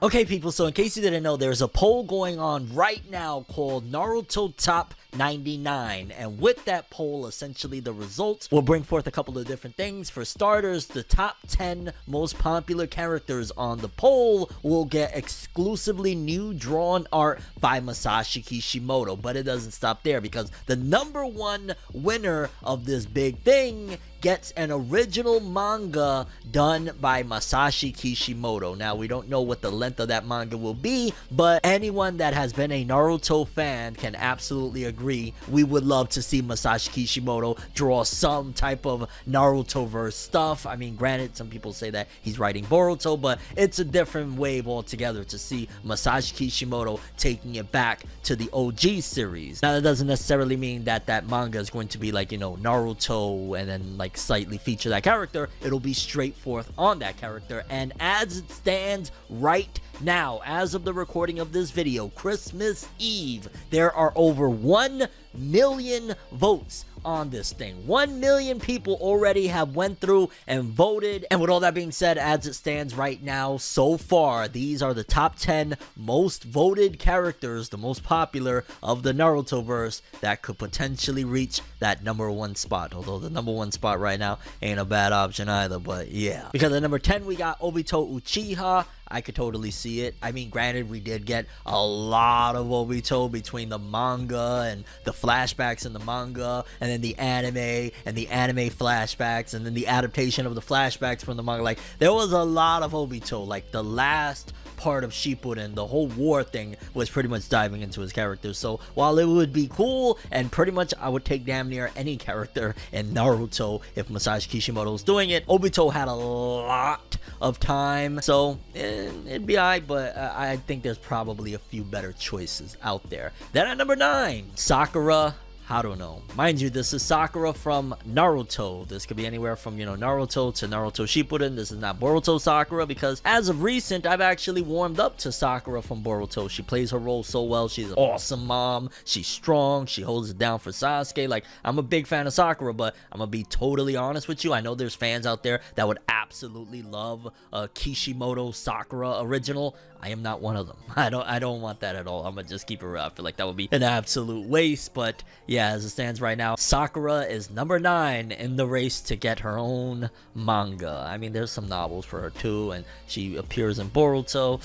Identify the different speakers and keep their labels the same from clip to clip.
Speaker 1: Okay, people, so in case you didn't know, there's a poll going on right now called Naruto Top 99, and with that poll, essentially the results will bring forth a couple of different things. For starters, the top 10 most popular characters on the poll will get exclusively new drawn art by Masashi Kishimoto, but it doesn't stop there, because the number one winner of this big thing gets an original manga done by Masashi Kishimoto. Now, we don't know what the length of that manga will be, but anyone that has been a Naruto fan can absolutely agree. We would love to see Masashi Kishimoto draw some type of Naruto-verse stuff. I mean, granted, some people say that he's writing Boruto, but it's a different wave altogether to see Masashi Kishimoto taking it back to the OG series. Now, that doesn't necessarily mean that that manga is going to be like, you know, Naruto and then like slightly feature that character. It'll be straight forth on that character, and as it stands right now, as of the recording of this video, Christmas Eve, there are over 1 million votes on this thing. 1 million people already have went through and voted, and with all that being said, as it stands right now, so far, these are the top 10 most voted characters, the most popular of the Naruto-verse, that could potentially reach that number one spot, although the number one spot right now ain't a bad option either, but yeah. Because at number 10, we got Obito Uchiha. I could totally see it. I mean, granted, we did get a lot of Obito between the manga and the flashbacks in the manga, and then the anime and the anime flashbacks, and then the adaptation of the flashbacks from the manga. Like, there was a lot of Obito. Like, the last part of Shippuden, the whole war thing, was pretty much diving into his character. So while it would be cool, and pretty much I would take damn near any character in Naruto if Masashi Kishimoto was doing it, Obito had a lot of time, so it'd be alright, but I think there's probably a few better choices out there. Then at number 9, Sakura Haruno. Mind you, this is Sakura from Naruto. This could be anywhere from, you know, Naruto to Naruto Shippuden. This is not Boruto Sakura, because as of recent, I've actually warmed up to Sakura from Boruto. She plays her role so well. She's an awesome mom. She's strong. She holds it down for Sasuke. Like, I'm a big fan of Sakura, but I'm gonna be totally honest with you. I know there's fans out there that would absolutely love a Kishimoto Sakura original. I am not one of them. I don't want that at all. I'm gonna just keep it real. I feel like that would be an absolute waste, but yeah, as it stands right now, Sakura is number 9 in the race to get her own manga. I mean, there's some novels for her too, and she appears in Boruto.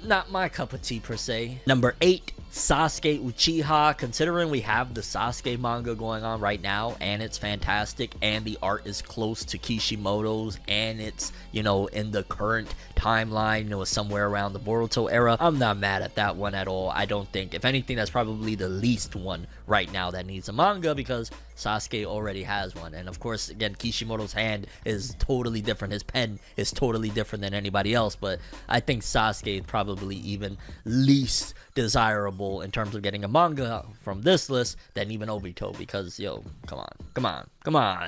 Speaker 1: Not my cup of tea per se. Number 8, Sasuke Uchiha. Considering we have the Sasuke manga going on right now, and it's fantastic, and the art is close to Kishimoto's, and it's, you know, in the current timeline, you know, somewhere around the Boruto era, I'm not mad at that one at all. I don't think, if anything, that's probably the least one right now that needs a manga, because Sasuke already has one. And of course, again, Kishimoto's hand is totally different. His pen is totally different than anybody else, but I think Sasuke is probably even least desirable in terms of getting a manga from this list than even Obito, because, yo, come on.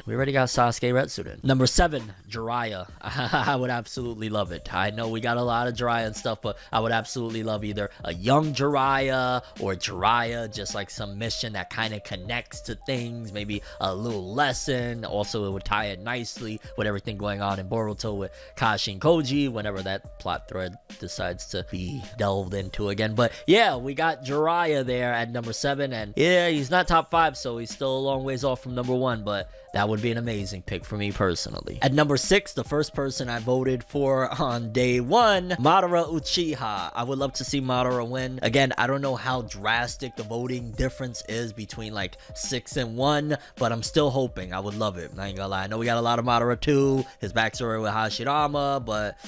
Speaker 1: We already got Sasuke Retsuden. Number 7, Jiraiya. I would absolutely love it. I know we got a lot of Jiraiya and stuff, but I would absolutely love either a young Jiraiya or Jiraiya, just like some mission that kind of connects to things, maybe a little lesson. Also, it would tie it nicely with everything going on in Boruto with Kashi and Koji, whenever that plot thread decides to be delved into again. But yeah, we got Jiraiya there at number 7, and yeah, he's not top 5, so he's still a long ways off from number 1, but that would be an amazing pick for me personally. At number 6, the first person I voted for on day 1, Madara Uchiha. I would love to see Madara win. Again, I don't know how drastic the voting difference is between like 6 and 1, but I'm still hoping. I would love it. I ain't gonna lie. I know we got a lot of Madara too, his backstory with Hashirama, but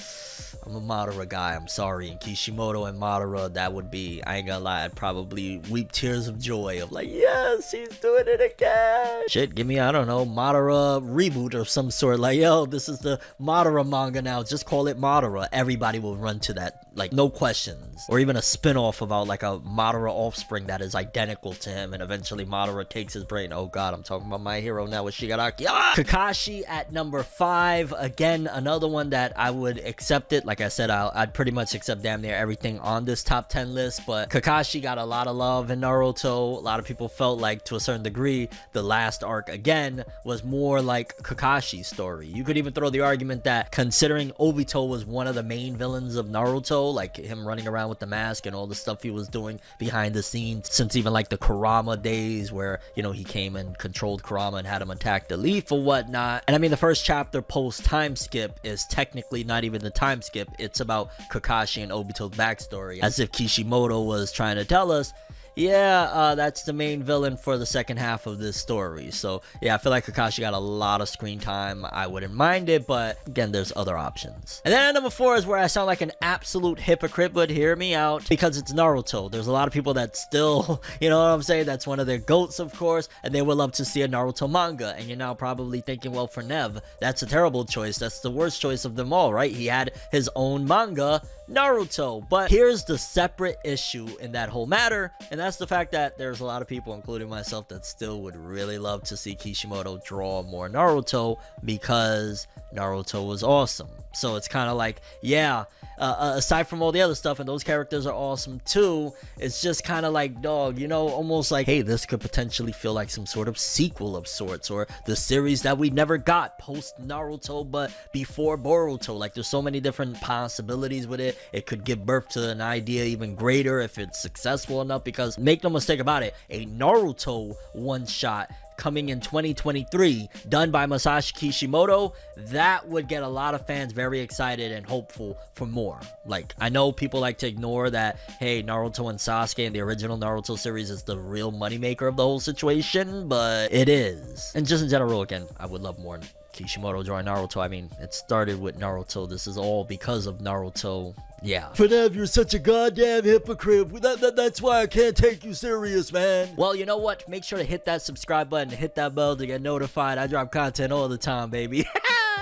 Speaker 1: I'm a Madara guy. I'm sorry. And Kishimoto and Madara, that would be, I ain't gonna lie, I'd probably weep tears of joy of like, yes, he's doing it again. Shit, give me, I don't know, Madara reboot or some sort. Like, yo, this is the Madara manga now, just call it Madara. Everybody will run to that, like, no questions. Or even a spin-off about like a Madara offspring that is identical to him, and eventually Madara takes his brain. Oh god, I'm talking about my hero now with Shigaraki. Ah! Kakashi at number 5. Again, another one that I would accept it. Like I said, I'd pretty much accept damn near everything on this top 10 list, but Kakashi got a lot of love in Naruto. A lot of people felt like, to a certain degree, the last arc again villain was more like Kakashi's story. You could even throw the argument that considering Obito was one of the main villains of Naruto, like him running around with the mask and all the stuff he was doing behind the scenes, since even like the Kurama days where, you know, he came and controlled Kurama and had him attack the leaf or whatnot. And I mean, the first chapter post time skip is technically not even the time skip. It's about Kakashi and Obito's backstory, as if Kishimoto was trying to tell us, yeah, that's the main villain for the second half of this story. So yeah, I feel like Kakashi got a lot of screen time. I wouldn't mind it, but again, there's other options. And then number 4 is where I sound like an absolute hypocrite, but hear me out, because it's Naruto. There's a lot of people that still, you know what I'm saying, that's one of their goats, of course, and they would love to see a Naruto manga. And you're now probably thinking, well, for Nev, that's a terrible choice. That's the worst choice of them all, right? He had his own manga, Naruto. But here's the separate issue in that whole matter, and that's the fact that there's a lot of people, including myself, that still would really love to see Kishimoto draw more Naruto, because Naruto was awesome. So it's kind of like, yeah, aside from all the other stuff, and those characters are awesome too, it's just kind of like, dog, you know, almost like, hey, this could potentially feel like some sort of sequel of sorts, or the series that we never got post Naruto but before Boruto. Like, there's so many different possibilities with it. It could give birth to an idea even greater if it's successful enough, because make no mistake about it, a Naruto one-shot coming in 2023, done by Masashi Kishimoto, that would get a lot of fans very excited and hopeful for more. Like, I know people like to ignore that, hey, Naruto and Sasuke and the original Naruto series is the real moneymaker of the whole situation, but it is. And just in general, again, I would love more Kishimoto drawing Naruto. I mean, it started with Naruto. This is all because of Naruto. Yeah. Fornev, you're such a goddamn hypocrite. That's why I can't take you serious, man. Well, you know what? Make sure to hit that subscribe button and hit that bell to get notified. I drop content all the time, baby.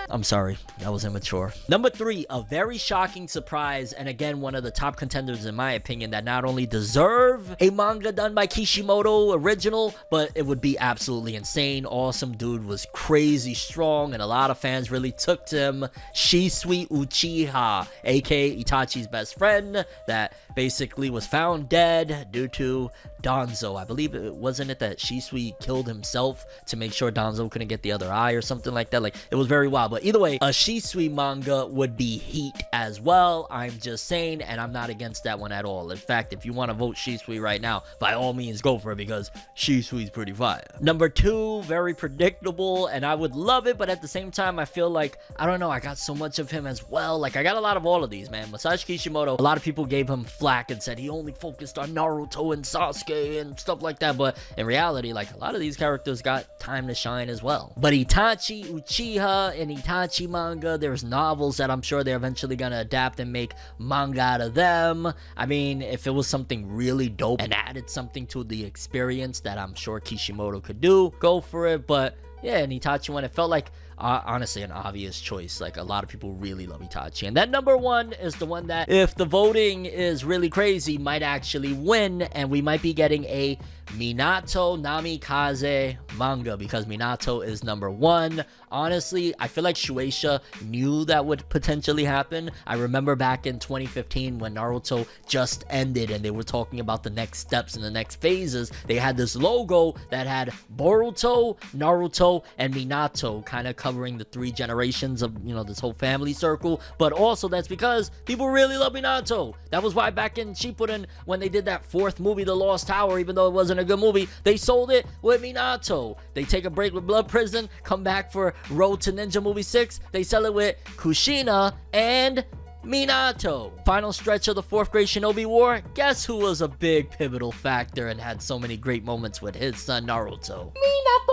Speaker 1: I'm sorry, that was immature. Number 3, a very shocking surprise, and again, one of the top contenders in my opinion, that not only deserve a manga done by Kishimoto original, but it would be absolutely insane. Awesome dude, was crazy strong, and a lot of fans really took to him. Shisui Uchiha, aka Itachi's best friend, that basically was found dead due to Danzo. I believe it wasn't it that Shisui killed himself to make sure Danzo couldn't get the other eye or something like that. Like, it was very wild. But either way, a Shisui manga would be heat as well. I'm just saying, and I'm not against that one at all. In fact, if you want to vote Shisui right now, by all means go for it, because Shisui's pretty fire. Number 2, very predictable, and I would love it, but at the same time, I feel like, I don't know, I got so much of him as well. Like, I got a lot of all of these, man. Masashi Kishimoto, a lot of people gave him flack and said he only focused on Naruto and Sasuke and stuff like that, but in reality, like, a lot of these characters got time to shine as well. But Itachi, Uchiha, and Itachi manga, there's novels that I'm sure they're eventually gonna adapt and make manga out of them. I mean, if it was something really dope and added something to the experience that I'm sure Kishimoto could do, go for it. But yeah, an Itachi one, it felt like honestly an obvious choice. Like, a lot of people really love Itachi. And then number 1 is the one that, if the voting is really crazy, might actually win, and we might be getting a Minato Namikaze manga, because Minato is number 1. Honestly, I feel like Shueisha knew that would potentially happen. I remember back in 2015 when Naruto just ended and they were talking about the next steps and the next phases. They had this logo that had Boruto, Naruto, and Minato, kind of covering the 3 generations of, you know, this whole family circle. But also, that's because people really love Minato. That was why back in Shippuden, when they did that 4th movie, The Lost Tower, even though it wasn't a good movie, they sold it with Minato. They take a break with Blood Prison, come back for Road to Ninja Movie 6, they sell it with Kushina and Minato. Final stretch of the 4th grade Shinobi War, guess who was a big pivotal factor and had so many great moments with his son Naruto? Minato!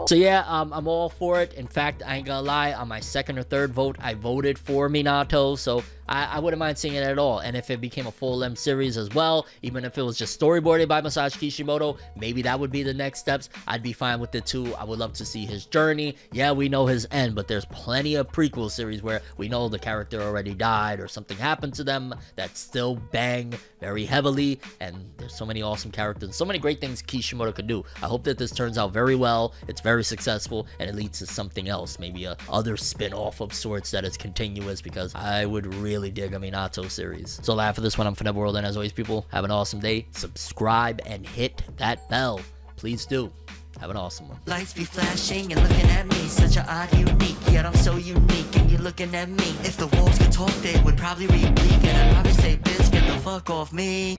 Speaker 1: So yeah, I'm all for it. In fact, I ain't gonna lie, on my 2nd or 3rd vote, I voted for Minato, so I wouldn't mind seeing it at all. And if it became a full-length series as well, even if it was just storyboarded by Masashi Kishimoto, maybe that would be the next steps. I'd be fine with it too. I would love to see his journey. Yeah, we know his end, but there's plenty of prequel series where we know the character already died or something happened to them that still bang very heavily, and there's so many awesome characters, so many great things Kishimoto could do. I hope that this turns out very well, it's very successful, and it leads to something else, maybe a other spin-off of sorts that is continuous, because I would really dig a Minato series. So laugh for this one. I'm ForneverWorld, and as always, people, have an awesome day. Subscribe and hit that bell. Please do. Have an awesome one.
Speaker 2: Lights be flashing and looking at me, such a odd, unique, yet I'm so unique, and you're looking at me. If the walls could talk, they would probably repeat, and I'd probably say, bitch, get the fuck off me.